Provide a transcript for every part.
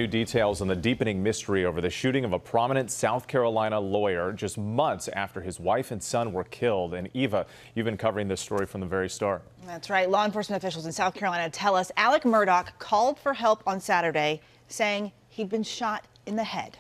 New details on the deepening mystery over the shooting of a prominent South Carolina lawyer just months after his wife and son were killed. And Eva, you've been covering this story from the very start. That's right. Law enforcement officials in South Carolina tell us Alec Murdaugh called for help on Saturday, saying he'd been shot in the head.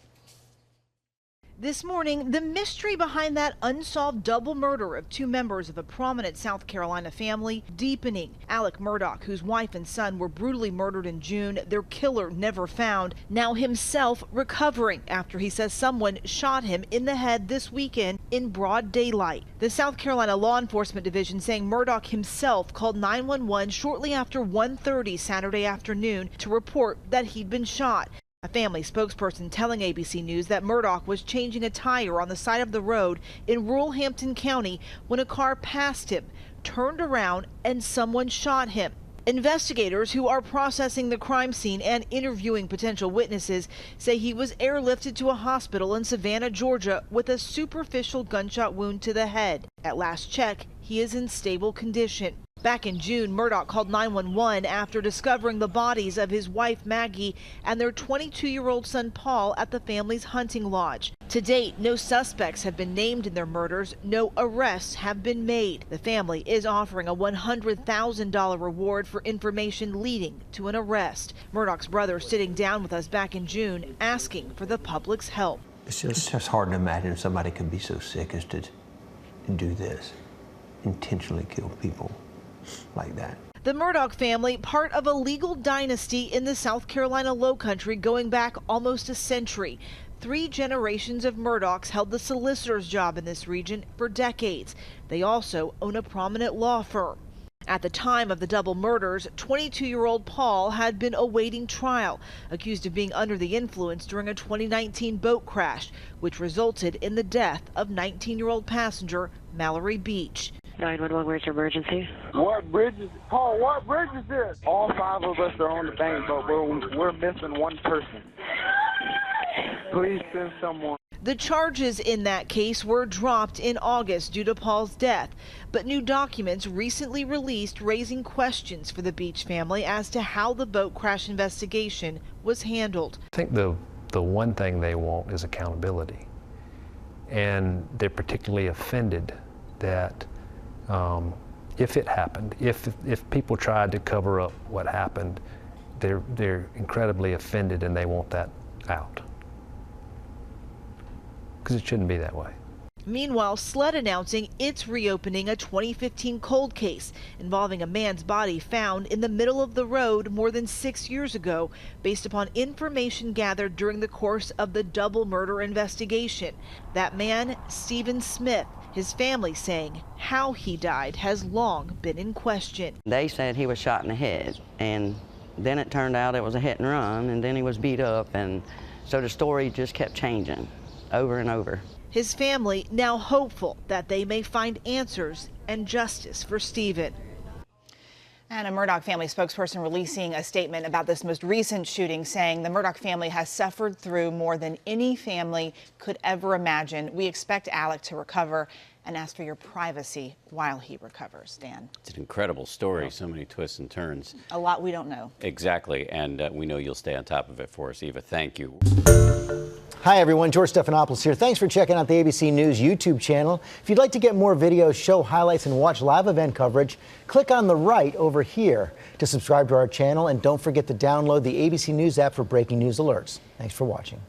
This morning, the mystery behind that unsolved double murder of two members of a prominent South Carolina family deepening. Alec Murdaugh, whose wife and son were brutally murdered in June, their killer never found, now himself recovering after he says someone shot him in the head this weekend in broad daylight. The South Carolina Law Enforcement Division saying Murdaugh himself called 911 shortly after 1:30 Saturday afternoon to report that he'd been shot. A family spokesperson telling ABC News that Murdaugh was changing a tire on the side of the road in rural Hampton County when a car passed him, turned around, and someone shot him. Investigators who are processing the crime scene and interviewing potential witnesses say he was airlifted to a hospital in Savannah, Georgia, with a superficial gunshot wound to the head. At last check, he is in stable condition. Back in June, Murdaugh called 911 after discovering the bodies of his wife Maggie and their 22-year-old son Paul at the family's hunting lodge. To date, no suspects have been named in their murders. No arrests have been made. The family is offering a $100,000 reward for information leading to an arrest. Murdaugh's brother sitting down with us back in June, asking for the public's help. It's just hard to imagine somebody could be so sick as to do this, intentionally kill people like that. The Murdaugh family, part of a legal dynasty in the South Carolina Lowcountry going back almost a century. 3 generations of Murdaughs held the solicitor's job in this region for decades. They also own a prominent law firm. At the time of the double murders, 22-year-old Paul had been awaiting trial, accused of being under the influence during a 2019 boat crash, which resulted in the death of 19-year-old passenger Mallory Beach. 911, where's your emergency? What bridge is, Paul, what bridge is this? All 5 of us are on the bank, but we're missing one person. Please send someone. The charges in that case were dropped in August due to Paul's death, but new documents recently released raising questions for the Beach family as to how the boat crash investigation was handled. I think the one thing they want is accountability, and they're particularly offended that if it happened, if people tried to cover up what happened, they're incredibly offended and they want that out. Because it shouldn't be that way. Meanwhile, SLED announcing it's reopening a 2015 cold case involving a man's body found in the middle of the road more than 6 years ago, based upon information gathered during the course of the double murder investigation. That man, Stephen Smith, his family saying how he died has long been in question. They said he was shot in the head, and then it turned out it was a hit and run, and then he was beat up, and so the story just kept changing over and over. His family now hopeful that they may find answers and justice for Stephen. And a Murdaugh family spokesperson releasing a statement about this most recent shooting, saying the Murdaugh family has suffered through more than any family could ever imagine. We expect Alec to recover and ask for your privacy while he recovers. Dan. It's an incredible story, so many twists and turns. A lot we don't know. Exactly, and we know you'll stay on top of it for us, Eva. Thank you. Hi everyone, George Stephanopoulos here. Thanks for checking out the ABC News YouTube channel. If you'd like to get more videos, show highlights, and watch live event coverage, click on the right over here to subscribe to our channel, and don't forget to download the ABC News app for breaking news alerts. Thanks for watching.